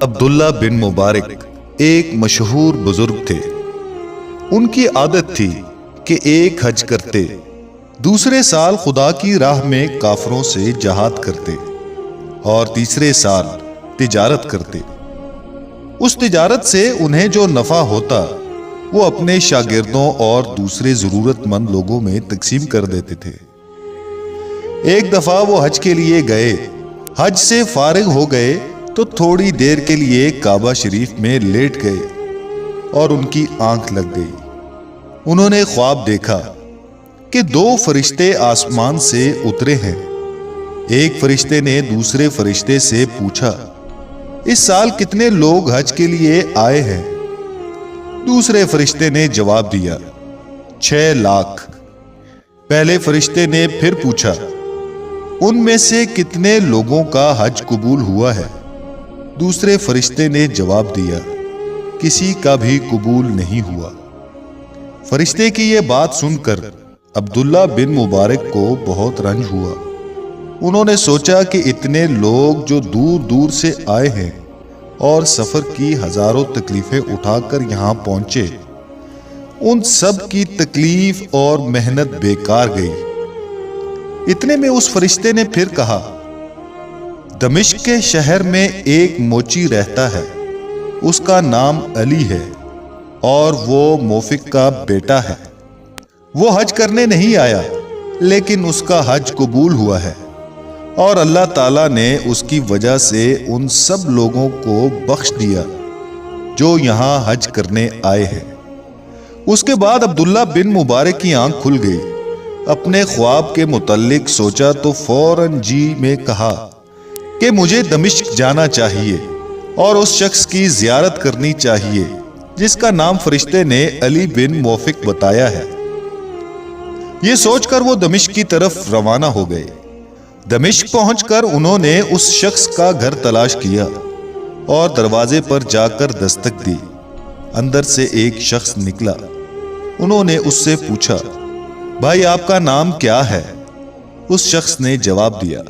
عبداللہ بن مبارک ایک مشہور بزرگ تھے۔ ان کی عادت تھی کہ ایک حج کرتے، دوسرے سال خدا کی راہ میں کافروں سے جہاد کرتے اور تیسرے سال تجارت کرتے۔ اس تجارت سے انہیں جو نفع ہوتا وہ اپنے شاگردوں اور دوسرے ضرورت مند لوگوں میں تقسیم کر دیتے تھے۔ ایک دفعہ وہ حج کے لیے گئے، حج سے فارغ ہو گئے تو تھوڑی دیر کے لیے کعبہ شریف میں لیٹ گئے اور ان کی آنکھ لگ گئی۔ انہوں نے خواب دیکھا کہ دو فرشتے آسمان سے اترے ہیں۔ ایک فرشتے نے دوسرے فرشتے سے پوچھا، اس سال کتنے لوگ حج کے لیے آئے ہیں؟ دوسرے فرشتے نے جواب دیا، 6 لاکھ۔ پہلے فرشتے نے پھر پوچھا، ان میں سے کتنے لوگوں کا حج قبول ہوا ہے؟ دوسرے فرشتے نے جواب دیا، کسی کا بھی قبول نہیں ہوا۔ فرشتے کی یہ بات سن کر عبداللہ بن مبارک کو بہت رنج ہوا۔ انہوں نے سوچا کہ اتنے لوگ جو دور دور سے آئے ہیں اور سفر کی ہزاروں تکلیفیں اٹھا کر یہاں پہنچے، ان سب کی تکلیف اور محنت بیکار گئی۔ اتنے میں اس فرشتے نے پھر کہا، دمشق کے شہر میں ایک موچی رہتا ہے، اس کا نام علی ہے اور وہ موفق کا بیٹا ہے۔ وہ حج کرنے نہیں آیا لیکن اس کا حج قبول ہوا ہے اور اللہ تعالیٰ نے اس کی وجہ سے ان سب لوگوں کو بخش دیا جو یہاں حج کرنے آئے ہیں۔ اس کے بعد عبداللہ بن مبارک کی آنکھ کھل گئی۔ اپنے خواب کے متعلق سوچا تو فوراً جی میں کہا کہ مجھے دمشق جانا چاہیے اور اس شخص کی زیارت کرنی چاہیے جس کا نام فرشتے نے علی بن موفق بتایا ہے۔ یہ سوچ کر وہ دمشق کی طرف روانہ ہو گئے۔ دمشق پہنچ کر انہوں نے اس شخص کا گھر تلاش کیا اور دروازے پر جا کر دستک دی۔ اندر سے ایک شخص نکلا۔ انہوں نے اس سے پوچھا، بھائی آپ کا نام کیا ہے؟ اس شخص نے جواب دیا،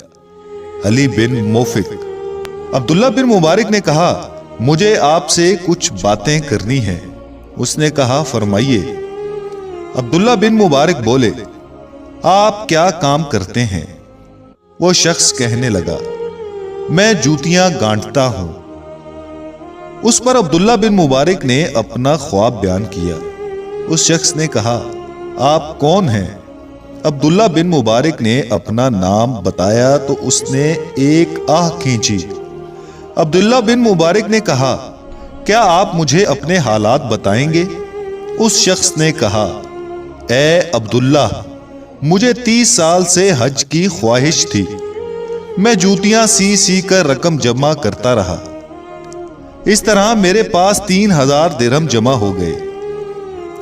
علی بن موفق۔ عبداللہ بن مبارک نے کہا، مجھے آپ سے کچھ باتیں کرنی ہیں۔ اس نے کہا، فرمائیے۔ عبداللہ بن مبارک بولے، آپ کیا کام کرتے ہیں؟ وہ شخص کہنے لگا، میں جوتیاں گانٹتا ہوں۔ اس پر عبداللہ بن مبارک نے اپنا خواب بیان کیا۔ اس شخص نے کہا، آپ کون ہیں؟ عبداللہ بن مبارک نے اپنا نام بتایا تو اس نے ایک آہ کھینچی۔ عبداللہ بن مبارک نے کہا، کیا آپ مجھے اپنے حالات بتائیں گے؟ اس شخص نے کہا، اے عبداللہ، مجھے 30 سال سے حج کی خواہش تھی۔ میں جوتیاں سی کر رقم جمع کرتا رہا۔ اس طرح میرے پاس 3000 درہم جمع ہو گئے۔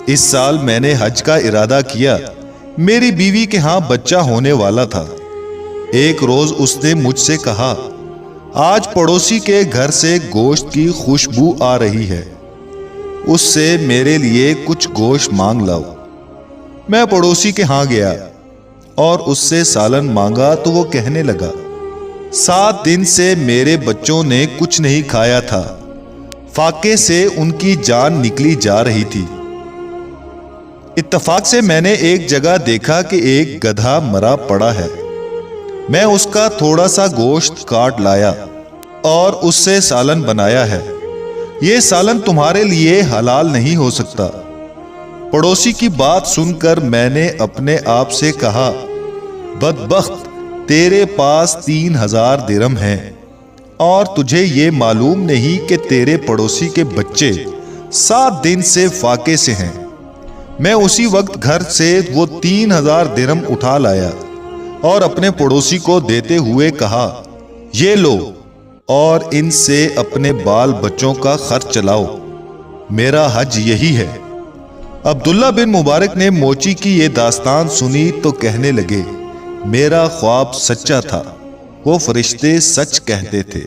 اس سال میں نے حج کا ارادہ کیا۔ میری بیوی کے ہاں بچہ ہونے والا تھا۔ ایک روز اس نے مجھ سے کہا، آج پڑوسی کے گھر سے گوشت کی خوشبو آ رہی ہے، اس سے میرے لیے کچھ گوشت مانگ لاؤ۔ میں پڑوسی کے ہاں گیا اور اس سے سالن مانگا تو وہ کہنے لگا، 7 دن سے میرے بچوں نے کچھ نہیں کھایا تھا، فاقے سے ان کی جان نکلی جا رہی تھی۔ اتفاق سے میں نے ایک جگہ دیکھا کہ ایک گدھا مرا پڑا ہے۔ میں اس کا تھوڑا سا گوشت کاٹ لایا اور اس سے سالن بنایا ہے۔ یہ سالن تمہارے لیے حلال نہیں ہو سکتا۔ پڑوسی کی بات سن کر میں نے اپنے آپ سے کہا، بدبخت، تیرے پاس 3000 درہم ہیں اور تجھے یہ معلوم نہیں کہ تیرے پڑوسی کے بچے 7 دن سے فاقے سے ہیں۔ میں اسی وقت گھر سے وہ 3000 درہم اٹھا لایا اور اپنے پڑوسی کو دیتے ہوئے کہا، یہ لو اور ان سے اپنے بال بچوں کا خرچ چلاؤ، میرا حج یہی ہے۔ عبداللہ بن مبارک نے موچی کی یہ داستان سنی تو کہنے لگے، میرا خواب سچا تھا، وہ فرشتے سچ کہتے تھے۔